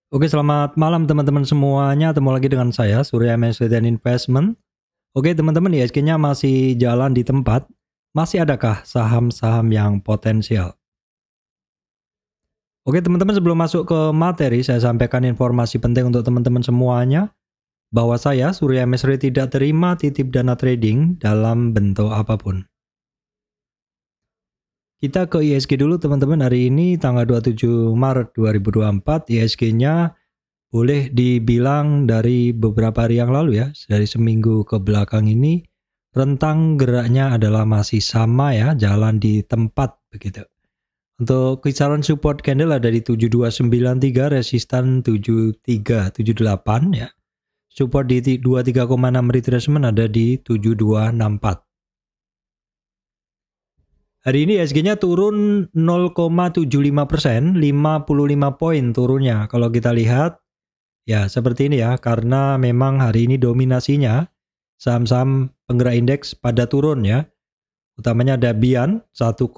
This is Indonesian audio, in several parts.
Oke, selamat malam teman-teman semuanya. Ketemu lagi dengan saya, Surya MSW dan Investment. Oke, teman-teman, IHSG-nya masih jalan di tempat. Masih adakah saham-saham yang potensial? Oke, teman-teman, sebelum masuk ke materi, saya sampaikan informasi penting untuk teman-teman semuanya. Bahwa saya, Surya MSW, tidak terima titip dana trading dalam bentuk apapun. Kita ke IHSG dulu teman-teman. Hari ini tanggal 27 Maret 2024, IHSG-nya boleh dibilang dari beberapa hari yang lalu ya, dari seminggu ke belakang ini, rentang geraknya adalah masih sama ya, jalan di tempat begitu. Untuk kisaran support candle ada di 7293, resistan 7378 ya. Support di 23,6, retracement ada di 7264. Hari ini IHSG-nya turun 0,75%, 55 poin turunnya. Kalau kita lihat, ya seperti ini ya, karena memang hari ini dominasinya saham-saham penggerak indeks pada turun ya. Utamanya ada BIAN 1,55,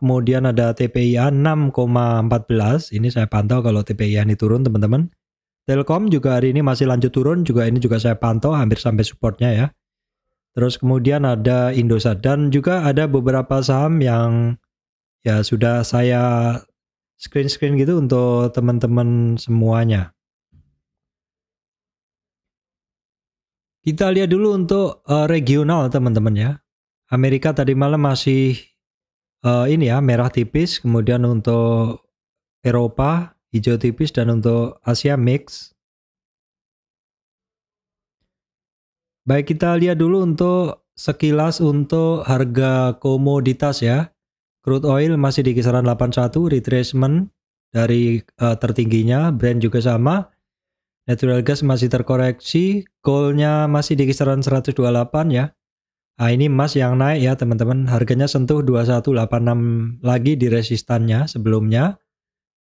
kemudian ada TPIA 6,14. Ini saya pantau kalau TPIA ini turun teman-teman. Telkom juga hari ini masih lanjut turun, juga ini juga saya pantau hampir sampai supportnya ya. Terus kemudian ada Indosat dan juga ada beberapa saham yang ya sudah saya screen gitu untuk teman-teman semuanya. Kita lihat dulu untuk regional teman-teman ya. Amerika tadi malam masih ini ya, merah tipis, kemudian untuk Eropa hijau tipis, dan untuk Asia mix. Baik, kita lihat dulu untuk sekilas untuk harga komoditas ya. Crude oil masih di kisaran 81, retracement dari tertingginya, Brent juga sama. Natural gas masih terkoreksi, goldnya masih di kisaran 128 ya. Nah, ini emas yang naik ya teman-teman, harganya sentuh 2186 lagi di resistannya sebelumnya.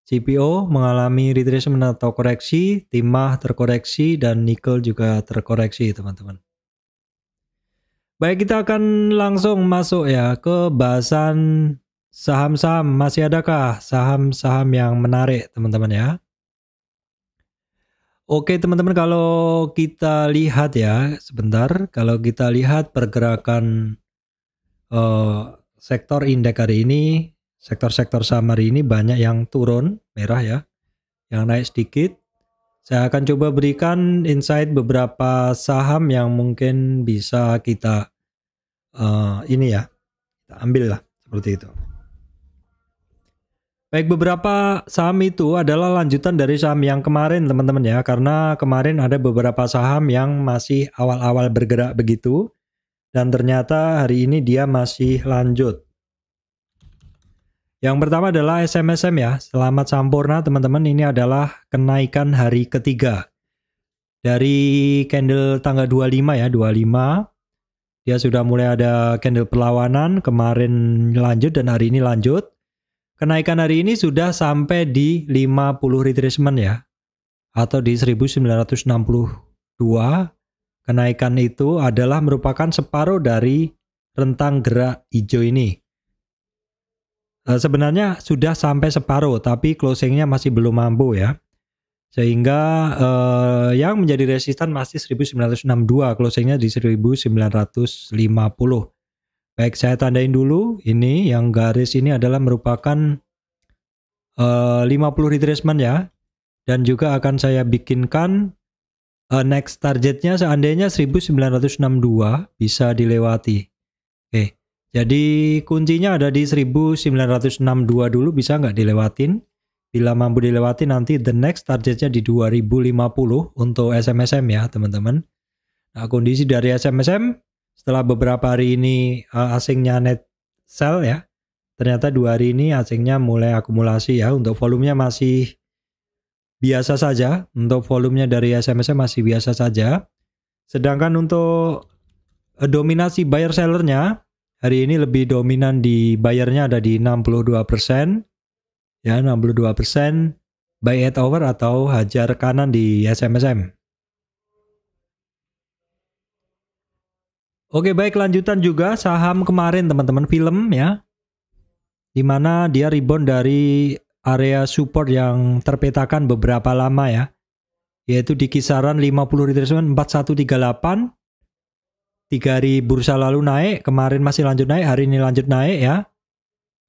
CPO mengalami retracement atau koreksi, timah terkoreksi, dan nikel juga terkoreksi teman-teman. Baik, kita akan langsung masuk ya ke bahasan saham-saham. Masih adakah saham-saham yang menarik teman-teman ya? Oke teman-teman, kalau kita lihat ya sebentar, kalau kita lihat pergerakan sektor indeks hari ini, sektor-sektor saham hari ini banyak yang turun, merah ya, yang naik sedikit. Saya akan coba berikan insight beberapa saham yang mungkin bisa kita ini ya, kita ambil lah seperti itu. Baik, beberapa saham itu adalah lanjutan dari saham yang kemarin teman-teman ya, karena kemarin ada beberapa saham yang masih awal-awal bergerak begitu, dan ternyata hari ini dia masih lanjut. Yang pertama adalah SMSM ya, Selamat Sampurna teman-teman. Ini adalah kenaikan hari ketiga. Dari candle tanggal 25 ya, 25. Dia sudah mulai ada candle perlawanan, kemarin lanjut dan hari ini lanjut. Kenaikan hari ini sudah sampai di 50 retracement ya, atau di 1962. Kenaikan itu adalah merupakan separuh dari rentang gerak hijau ini. Sebenarnya sudah sampai separuh, tapi closingnya masih belum mampu ya. Sehingga yang menjadi resistan masih 1962, closingnya di 1950. Baik, saya tandain dulu, ini yang garis ini adalah merupakan 50 retracement ya. Dan juga akan saya bikinkan next targetnya seandainya 1962 bisa dilewati. Oke, jadi kuncinya ada di 1962 dulu, bisa nggak dilewatin. Bila mampu dilewati nanti the next targetnya di 2050 untuk SMSM ya teman-teman. Nah, kondisi dari SMSM setelah beberapa hari ini asingnya net sell ya, ternyata 2 hari ini asingnya mulai akumulasi ya. Untuk volumenya masih biasa saja, untuk volumenya dari SMSM masih biasa saja. Sedangkan untuk dominasi buyer sellernya hari ini lebih dominan di buyernya ada di 62%. Ya, 62% buy it over atau hajar kanan di SMSM. Oke, baik, lanjutan juga saham kemarin teman-teman, film ya, dimana dia rebound dari area support yang terpetakan beberapa lama ya, yaitu di kisaran 50 retracement 4138. 3 hari bursa lalu naik, kemarin masih lanjut naik, hari ini lanjut naik ya.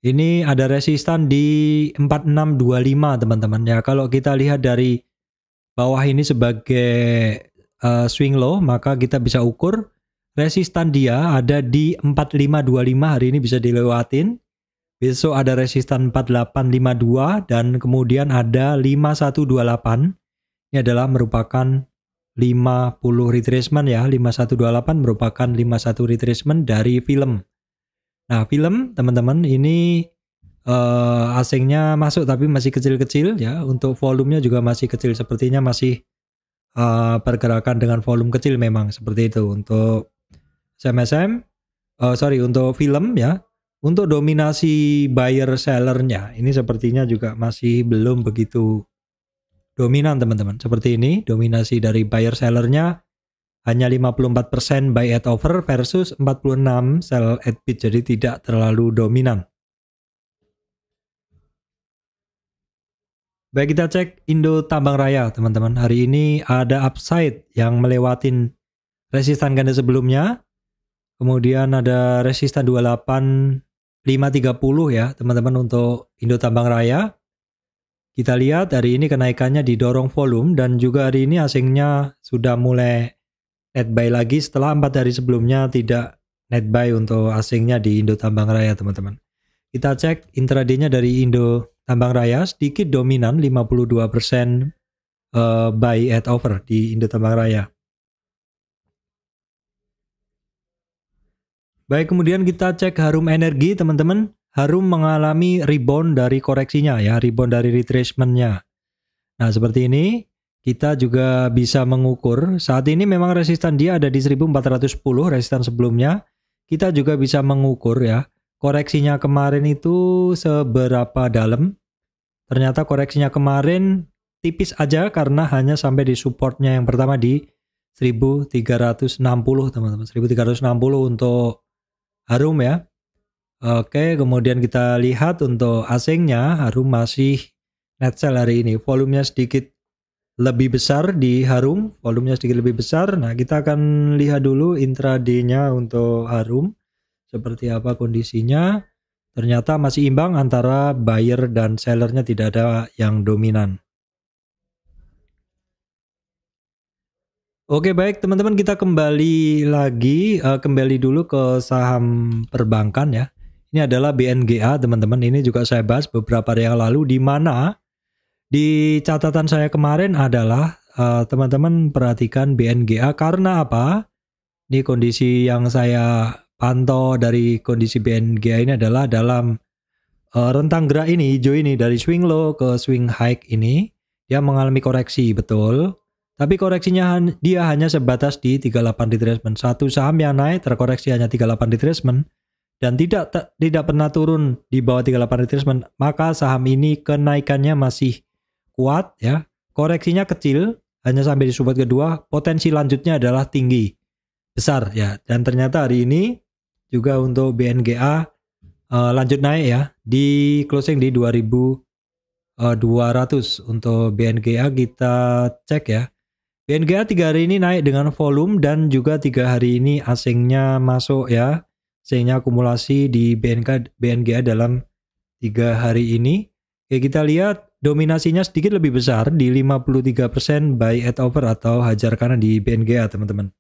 Ini ada resistan di 4625 teman-teman ya. Kalau kita lihat dari bawah ini sebagai swing low, maka kita bisa ukur resistan dia ada di 4525, hari ini bisa dilewatin. Besok ada resistan 4852 dan kemudian ada 5128. Ini adalah merupakan 50 retracement ya. 5128 merupakan 51 retracement dari film. Nah, film teman-teman ini asingnya masuk tapi masih kecil-kecil ya. Untuk volumenya juga masih kecil, sepertinya masih pergerakan dengan volume kecil memang seperti itu untuk SMSM. Untuk film ya. Untuk dominasi buyer sellernya ini sepertinya juga masih belum begitu dominan teman-teman. Seperti ini, dominasi dari buyer sellernya hanya 54% buy at over versus 46 sell at bid, jadi tidak terlalu dominan. Baik, kita cek Indo Tambang Raya teman-teman. Hari ini ada upside yang melewatin resistan ganda sebelumnya. Kemudian ada resistan 28530 ya teman-teman untuk Indo Tambang Raya. Kita lihat hari ini kenaikannya didorong volume dan juga hari ini asingnya sudah mulai net buy lagi setelah 4 hari sebelumnya tidak net buy untuk asingnya di Indo Tambang Raya teman-teman. Kita cek intraday-nya dari Indo Tambang Raya sedikit dominan 52% buy at over di Indo Tambang Raya. Baik, kemudian kita cek Harum Energi teman-teman. Harum mengalami rebound dari koreksinya ya, rebound dari retracement-nya. Nah, seperti ini kita juga bisa mengukur. Saat ini memang resistan dia ada di 1410 resistan sebelumnya. Kita juga bisa mengukur ya, koreksinya kemarin itu seberapa dalam. Ternyata koreksinya kemarin tipis aja karena hanya sampai di supportnya yang pertama di 1360 teman-teman. 1360 untuk Harum ya. Oke, kemudian kita lihat untuk asingnya, Harum masih net sell hari ini. Volumenya sedikit lebih besar di Harum, volumenya sedikit lebih besar. Nah, kita akan lihat dulu intraday-nya untuk Harum. Seperti apa kondisinya. Ternyata masih imbang antara buyer dan sellernya, tidak ada yang dominan. Oke, baik teman-teman, kita kembali lagi, kembali dulu ke saham perbankan ya. Ini adalah BNGA teman-teman, ini juga saya bahas beberapa hari yang lalu, di mana di catatan saya kemarin adalah teman-teman perhatikan BNGA karena apa? Ini kondisi yang saya pantau dari kondisi BNGA ini adalah dalam rentang gerak ini, hijau ini, dari swing low ke swing high ini, dia mengalami koreksi, betul. Tapi koreksinya dia hanya sebatas di 38 retracement. Satu saham yang naik terkoreksi hanya 38 retracement dan tidak pernah turun di bawah 38 retracement, maka saham ini kenaikannya masih kuat ya. Koreksinya kecil, hanya sampai di support kedua, potensi lanjutnya adalah tinggi, besar ya. Dan ternyata hari ini juga untuk BNGA lanjut naik ya, di closing di 2200. Untuk BNGA kita cek ya. BNGA 3 hari ini naik dengan volume dan juga 3 hari ini asingnya masuk ya. Asingnya akumulasi di BNGA dalam 3 hari ini. Oke, kita lihat dominasinya sedikit lebih besar di 53% buy at over atau hajar kanan di BNGA teman-teman.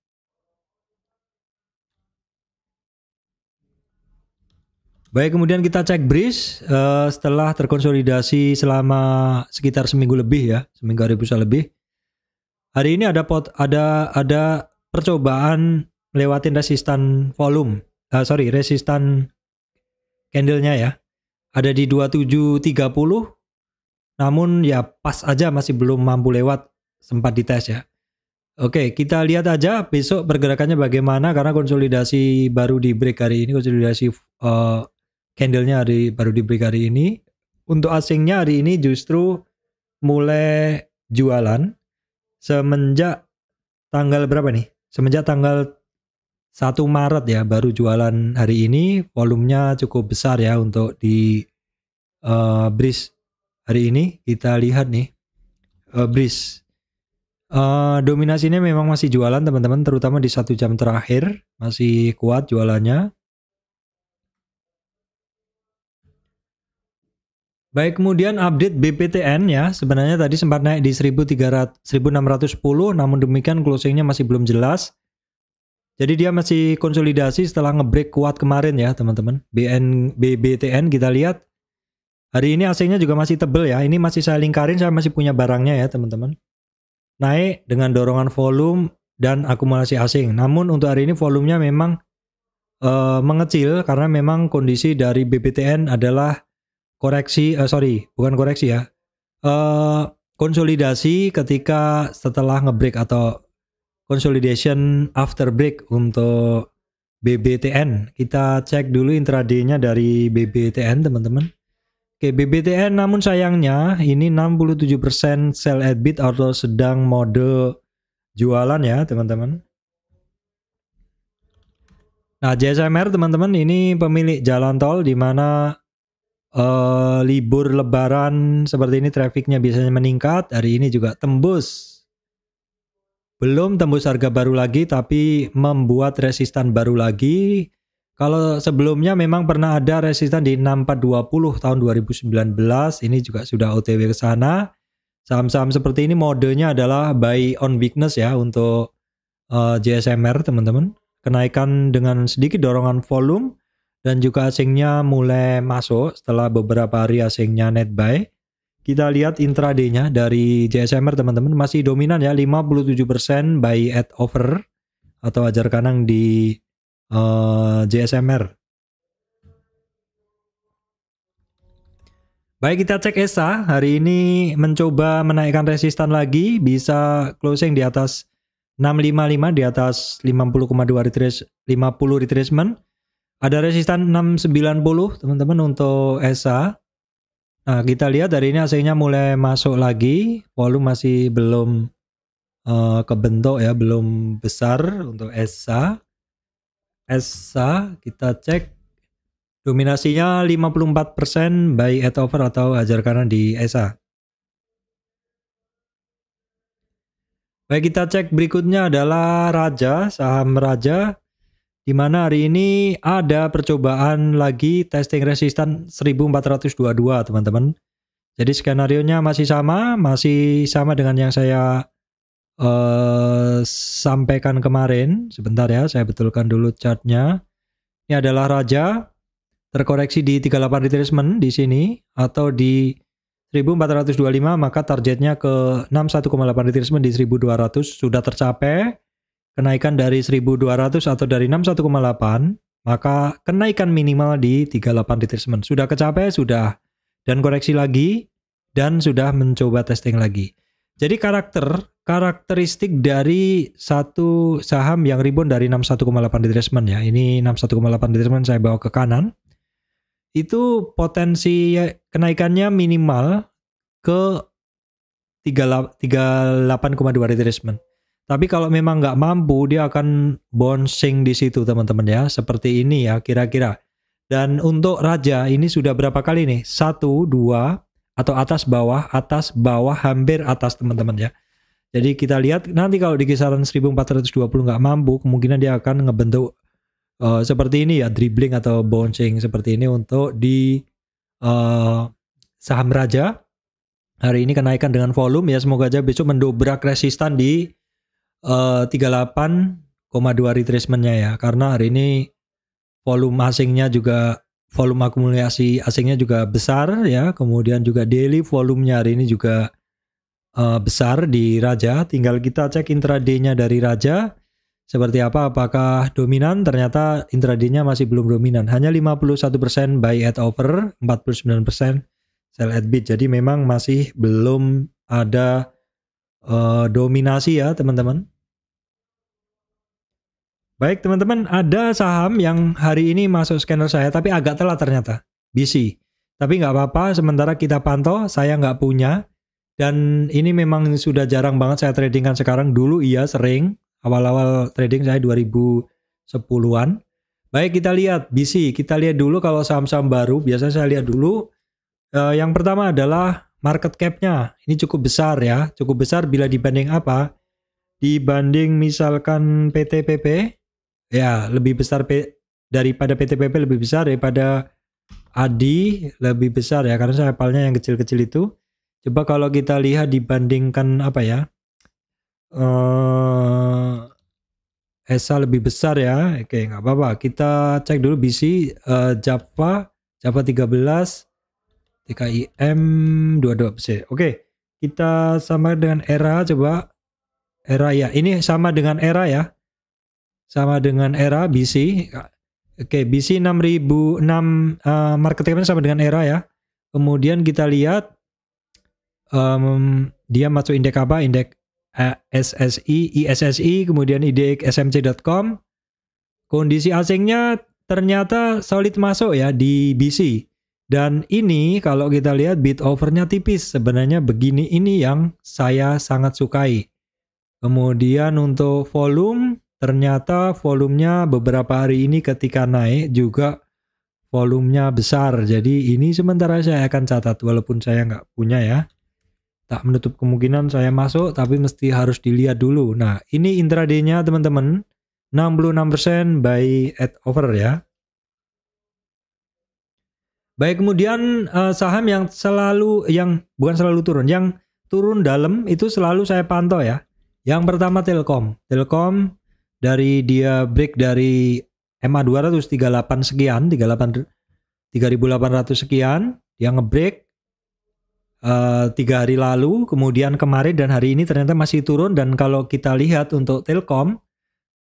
Baik, kemudian kita cek BRIS setelah terkonsolidasi selama sekitar seminggu lebih ya, seminggu hari bursa lebih. Hari ini ada percobaan melewatin resistan volume, resistan candlenya ya. Ada di 2730, namun ya pas aja masih belum mampu lewat, sempat dites ya. Oke, kita lihat aja besok pergerakannya bagaimana karena konsolidasi baru di break hari ini, konsolidasi candlenya baru di break hari ini. Untuk asingnya hari ini justru mulai jualan. Semenjak tanggal berapa nih? Semenjak tanggal 1 Maret ya, baru jualan hari ini. Volumenya cukup besar ya untuk di BRIS hari ini. Kita lihat nih, Breeze. Dominasinya memang masih jualan teman-teman, terutama di 1 jam terakhir masih kuat jualannya. Baik, kemudian update BPTN ya, sebenarnya tadi sempat naik di 1610, namun demikian closingnya masih belum jelas. Jadi dia masih konsolidasi setelah ngebreak kuat kemarin ya teman-teman. BBTN kita lihat hari ini asingnya juga masih tebel ya, ini masih saya lingkarin, saya masih punya barangnya ya teman-teman. Naik dengan dorongan volume dan akumulasi asing, namun untuk hari ini volumenya memang mengecil karena memang kondisi dari BBTN adalah konsolidasi ketika setelah ngebreak atau consolidation after break untuk BBTN. Kita cek dulu intraday-nya dari BBTN teman-teman. Oke, BBTN namun sayangnya ini 67% sell at bid atau sedang mode jualan ya teman-teman. Nah, JSMR teman-teman ini pemilik jalan tol di mana libur lebaran seperti ini trafficnya biasanya meningkat. Hari ini juga tembus, belum tembus harga baru lagi tapi membuat resistan baru lagi. Kalau sebelumnya memang pernah ada resistan di 6420 tahun 2019, ini juga sudah OTW ke sana. Saham-saham seperti ini modenya adalah buy on weakness ya untuk JSMR teman-teman. Kenaikan dengan sedikit dorongan volume dan juga asingnya mulai masuk setelah beberapa hari asingnya net buy. Kita lihat intraday-nya dari JSMR teman-teman masih dominan ya, 57% buy at over atau ajar kanang di JSMR. Baik, kita cek ESA hari ini mencoba menaikkan resistan lagi, bisa closing di atas 655, di atas 50,2 retracement. Ada resistan 690 teman-teman untuk ESA. Nah, kita lihat hari ini asingnya mulai masuk lagi, volume masih belum kebentuk ya, belum besar untuk ESA. ESA kita cek dominasinya 54% buy at over atau ajar kanan di ESA. Baik, kita cek berikutnya adalah Raja, saham Raja, di mana hari ini ada percobaan lagi testing resistan 1422 teman-teman. Jadi skenario-nya masih sama dengan yang saya sampaikan kemarin. Sebentar ya, saya betulkan dulu chartnya. Ini adalah Raja terkoreksi di 38 retracement di sini atau di 1425, maka targetnya ke 61,8 retracement di 1200 sudah tercapai. Kenaikan dari 1200 atau dari 61,8, maka kenaikan minimal di 38 retracement sudah kecapai, sudah, dan koreksi lagi dan sudah mencoba testing lagi. Jadi karakteristik dari satu saham yang rebound dari 61,8 retracement ya. Ini 61,8 retracement saya bawa ke kanan. Itu potensi kenaikannya minimal ke 38,2 retracement. Tapi kalau memang nggak mampu, dia akan bouncing di situ teman-teman ya. Seperti ini ya kira-kira. Dan untuk Raja ini sudah berapa kali nih? 1, 2, atau atas bawah, hampir atas teman-teman ya. Jadi kita lihat nanti kalau di kisaran 1420 nggak mampu, kemungkinan dia akan ngebentuk seperti ini ya, dribbling atau bouncing seperti ini untuk di saham Raja. Hari ini kenaikan dengan volume ya, semoga aja besok mendobrak resistan di 38,2 retracement-nya ya, karena hari ini volume akumulasi asingnya juga besar ya, kemudian juga daily volumenya hari ini juga besar di Raja. Tinggal kita cek intraday-nya dari Raja seperti apa, apakah dominan. Ternyata intraday-nya masih belum dominan, hanya 51% buy at over, 49% sell at bid. Jadi memang masih belum ada dominasi ya teman-teman. Baik teman-teman, ada saham yang hari ini masuk scanner saya tapi agak telat ternyata, BC. Tapi nggak apa-apa, sementara kita pantau, saya nggak punya. Dan ini memang sudah jarang banget saya tradingkan sekarang. Dulu iya sering, awal-awal trading saya 2010-an. Baik, kita lihat BC, kita lihat dulu kalau saham-saham baru, biasanya saya lihat dulu. Yang pertama adalah market cap-nya ini cukup besar ya, cukup besar bila dibanding apa? Dibanding misalkan PTPP, ya lebih besar daripada PTPP, lebih besar daripada ADI, lebih besar ya, karena saya hafalnya yang kecil-kecil itu. Coba kalau kita lihat dibandingkan apa ya, ESA lebih besar ya, oke nggak apa-apa. Kita cek dulu BC, Java 13, TKIM 22%. Oke, kita sama dengan ERA, coba ERA ya, ini sama dengan ERA ya, sama dengan ERA BC. Oke, BC 6006, market cap-nya sama dengan ERA ya. Kemudian kita lihat dia masuk indeks apa, indeks SSI, ISSI, kemudian IDX SMC.com. Kondisi asingnya ternyata solid masuk ya di BC. Dan ini kalau kita lihat bid overnya tipis. Sebenarnya begini, ini yang saya sangat sukai. Kemudian untuk volume, ternyata volumenya beberapa hari ini ketika naik juga volumenya besar. Jadi ini sementara saya akan catat walaupun saya nggak punya ya. Tak menutup kemungkinan saya masuk, tapi mesti harus dilihat dulu. Nah, ini intraday-nya teman-teman, 66% buy at over ya. Baik, kemudian saham yang bukan selalu turun, yang turun dalam itu selalu saya pantau ya. Yang pertama Telkom. Telkom dari dia break dari MA 200 38 sekian, 3.800 sekian, dia ngebreak 3 hari lalu, kemudian kemarin dan hari ini ternyata masih turun. Dan kalau kita lihat untuk Telkom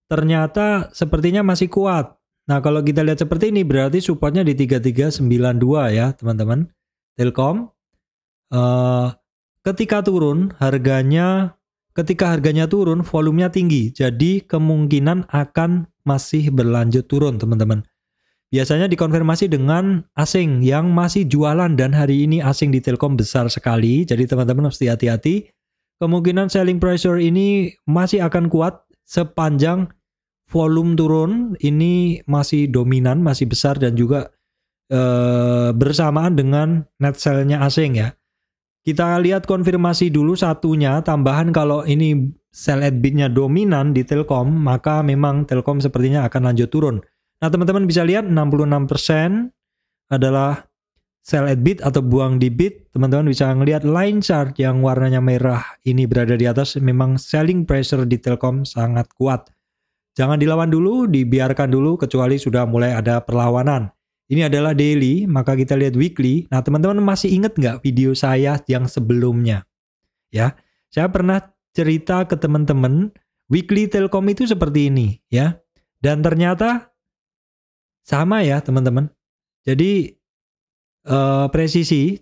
ternyata sepertinya masih kuat. Nah, kalau kita lihat seperti ini berarti supportnya di 3392 ya teman-teman. Telkom ketika harganya turun volumenya tinggi, jadi kemungkinan akan masih berlanjut turun teman-teman. Biasanya dikonfirmasi dengan asing yang masih jualan, dan hari ini asing di Telkom besar sekali. Jadi teman-teman mesti hati-hati. Kemungkinan selling pressure ini masih akan kuat sepanjang volume turun ini masih dominan, masih besar, dan juga bersamaan dengan net sell-nya asing ya. Kita lihat konfirmasi dulu satunya, tambahan kalau ini sell at bid-nya dominan di Telkom, maka memang Telkom sepertinya akan lanjut turun. Nah, teman-teman bisa lihat 66% adalah sell at bid atau buang di bid. Teman-teman bisa ngelihat line chart yang warnanya merah ini berada di atas. Memang selling pressure di Telkom sangat kuat. Jangan dilawan dulu, dibiarkan dulu kecuali sudah mulai ada perlawanan. Ini adalah daily, maka kita lihat weekly. Nah, teman-teman masih ingat nggak video saya yang sebelumnya? Ya, saya pernah cerita ke teman-teman weekly Telkom itu seperti ini ya. Dan ternyata sama ya teman-teman. Jadi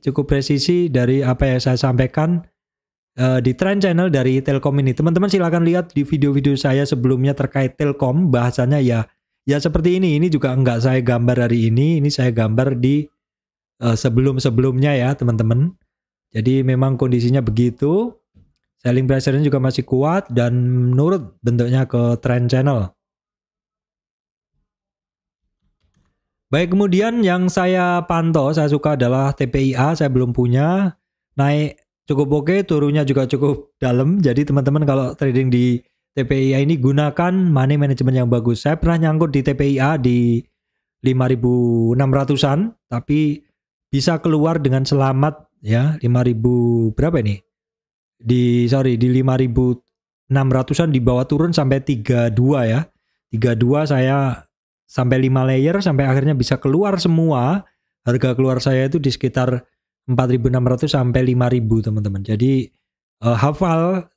cukup presisi dari apa yang saya sampaikan di trend channel dari Telkom ini. Teman-teman silakan lihat di video-video saya sebelumnya terkait Telkom, bahasanya ya seperti ini. Ini juga enggak saya gambar hari ini saya gambar di sebelum-sebelumnya ya teman-teman. Jadi memang kondisinya begitu. Selling pressure-nya juga masih kuat dan menurut bentuknya ke trend channel. Baik, kemudian yang saya pantau, saya suka adalah TPIA, saya belum punya. Naik cukup oke, turunnya juga cukup dalam. Jadi teman-teman kalau trading di TPIA ini gunakan money management yang bagus. Saya pernah nyangkut di TPIA di 5.600-an, tapi bisa keluar dengan selamat ya, 5.000 berapa ini? Di 5.600-an di bawah turun sampai 32 ya. 32 saya sampai 5 layer, sampai akhirnya bisa keluar semua. Harga keluar saya itu di sekitar 4.600 sampai 5.000 teman-teman. Jadi hafal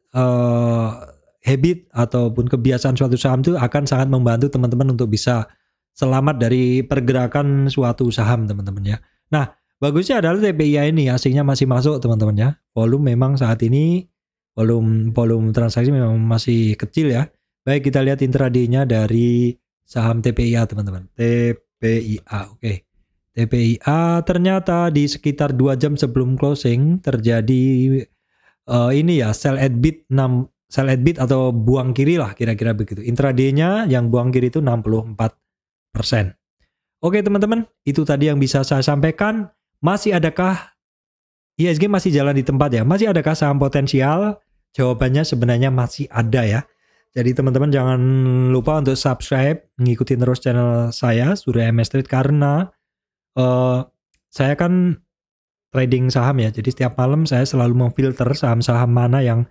habit ataupun kebiasaan suatu saham itu akan sangat membantu teman-teman untuk bisa selamat dari pergerakan suatu saham teman-teman ya. Nah, bagusnya adalah TPIA ini asingnya masih masuk teman-teman ya. Volume memang saat ini volume transaksi memang masih kecil ya. Baik, kita lihat intraday-nya dari saham TPIA teman-teman. TPIA, oke. TPIA ternyata di sekitar 2 jam sebelum closing terjadi ini ya sell at bid atau buang kiri lah kira-kira begitu. Intraday-nya yang buang kiri itu 64%. Oke teman-teman, itu tadi yang bisa saya sampaikan. Masih adakah ISG masih jalan di tempat ya. Masih adakah saham potensial? Jawabannya sebenarnya masih ada ya. Jadi teman-teman jangan lupa untuk subscribe, ngikutin terus channel saya Surya MS Trade karena saya kan trading saham ya. Jadi setiap malam saya selalu memfilter saham-saham mana yang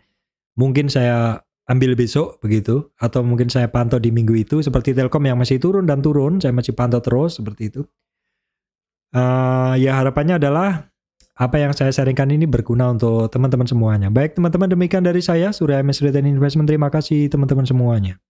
mungkin saya ambil besok begitu, atau mungkin saya pantau di minggu itu. Seperti Telkom yang masih turun dan turun, saya masih pantau terus seperti itu. Ya harapannya adalah apa yang saya sharingkan ini berguna untuk teman-teman semuanya. Baik teman-teman, demikian dari saya Surya MS Trade Investment. Terima kasih teman-teman semuanya.